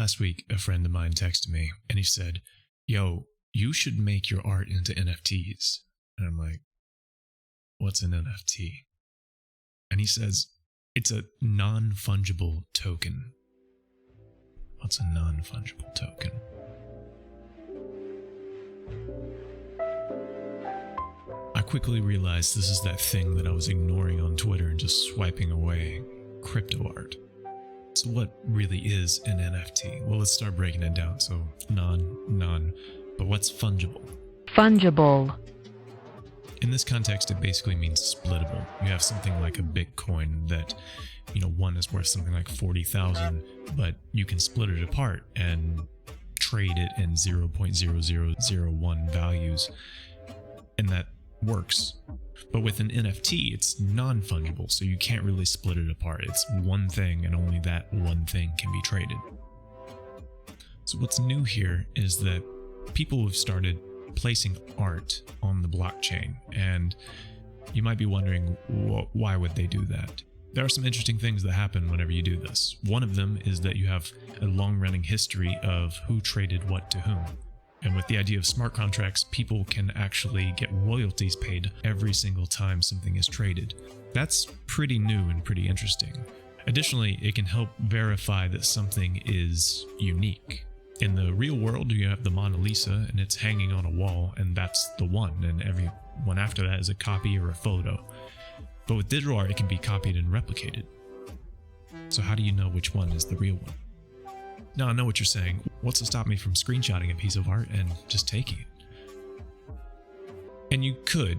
Last week, a friend of mine texted me and he said, "Yo, you should make your art into NFTs." And I'm like, "What's an NFT?" And he says, "It's a non-fungible token." What's a non-fungible token? I quickly realized this is that thing that I was ignoring on Twitter and just swiping away, crypto art. So what really is an NFT? Well, let's start breaking it down. So non, but what's fungible? Fungible. In this context, it basically means splittable. You have something like a Bitcoin that, one is worth something like 40,000, but you can split it apart and trade it in 0.0001 values, and that works. But with an NFT, it's non-fungible, so you can't really split it apart. It's one thing, and only that one thing can be traded. So what's new here is that people have started placing art on the blockchain, and you might be wondering, why would they do that? There are some interesting things that happen whenever you do this. One of them is that you have a long-running history of who traded what to whom. And with the idea of smart contracts, people can actually get royalties paid every single time something is traded. That's pretty new and pretty interesting. Additionally, it can help verify that something is unique. In the real world, you have the Mona Lisa and it's hanging on a wall, and that's the one, and every one after that is a copy or a photo. But with digital art, it can be copied and replicated. So how do you know which one is the real one? Now, I know what you're saying. What's to stop me from screenshotting a piece of art and just taking it? And you could,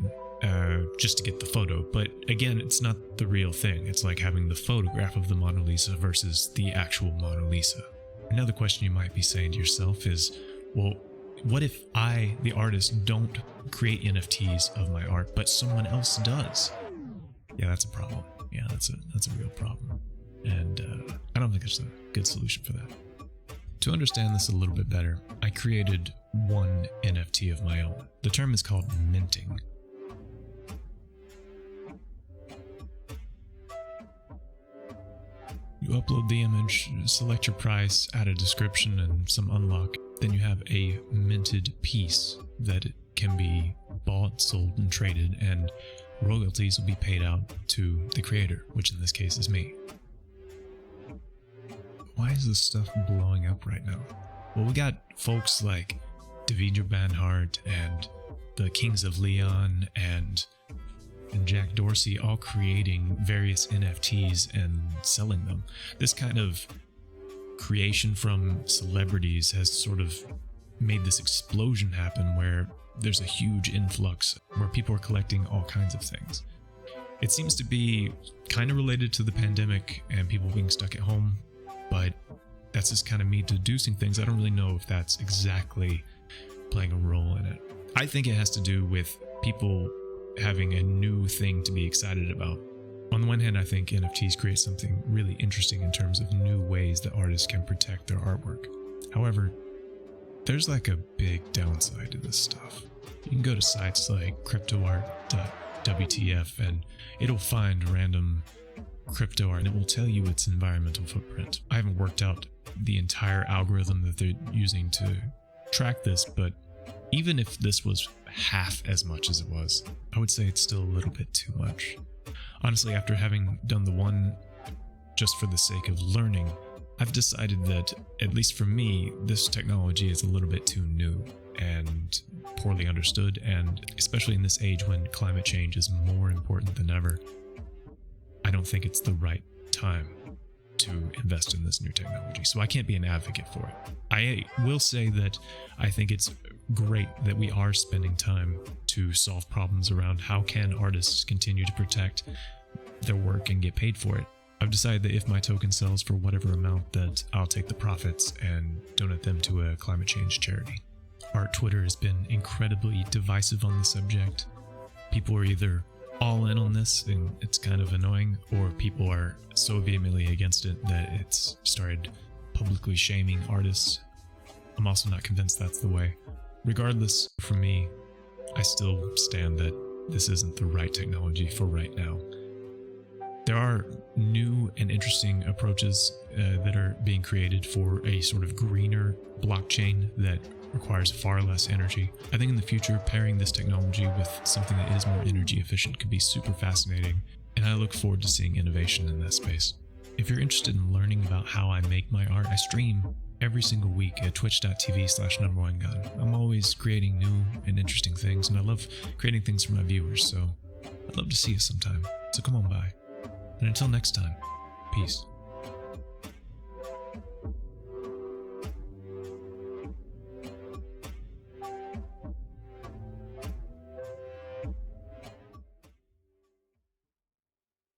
just to get the photo, but again, it's not the real thing. It's like having the photograph of the Mona Lisa versus the actual Mona Lisa. Another question you might be saying to yourself is, well, what if I, the artist, don't create NFTs of my art, but someone else does? Yeah, that's a problem. Yeah, that's a real problem. And I don't think there's a good solution for that. To understand this a little bit better, I created one NFT of my own. The term is called minting. You upload the image, select your price, add a description and some unlock. Then you have a minted piece that can be bought, sold, and traded, and royalties will be paid out to the creator, which in this case is me. Why is this stuff blowing up right now? Well, we got folks like Davidra Banhart and the Kings of Leon and Jack Dorsey all creating various NFTs and selling them. This kind of creation from celebrities has sort of made this explosion happen where there's a huge influx where people are collecting all kinds of things. It seems to be kind of related to the pandemic and people being stuck at home, but that's just kind of me deducing things. I don't really know if that's exactly playing a role in it. I think it has to do with people having a new thing to be excited about. On the one hand, I think NFTs create something really interesting in terms of new ways that artists can protect their artwork. However, there's like a big downside to this stuff. You can go to sites like cryptoart.wtf and it'll find random crypto art and it will tell you its environmental footprint. I haven't worked out the entire algorithm that they're using to track this, but even if this was half as much as it was, I would say it's still a little bit too much. Honestly, after having done the one just for the sake of learning, I've decided that, at least for me, this technology is a little bit too new and poorly understood, and especially in this age when climate change is more important than ever, I don't think it's the right time to invest in this new technology. So I can't be an advocate for it. I will say that I think it's great that we are spending time to solve problems around how can artists continue to protect their work and get paid for it. I've decided that if my token sells for whatever amount, that I'll take the profits and donate them to a climate change charity. Art Twitter has been incredibly divisive on the subject. People are either all in on this and it's kind of annoying, or people are so vehemently against it that it's started publicly shaming artists. I'm also not convinced that's the way. Regardless, for me, I still stand that this isn't the right technology for right now. There are new and interesting approaches that are being created for a sort of greener blockchain that requires far less energy. I think in the future, pairing this technology with something that is more energy efficient could be super fascinating, and I look forward to seeing innovation in that space. If you're interested in learning about how I make my art, I stream every single week at twitch.tv/number1gun. I'm always creating new and interesting things, and I love creating things for my viewers, so I'd love to see you sometime. So come on by. And until next time, peace.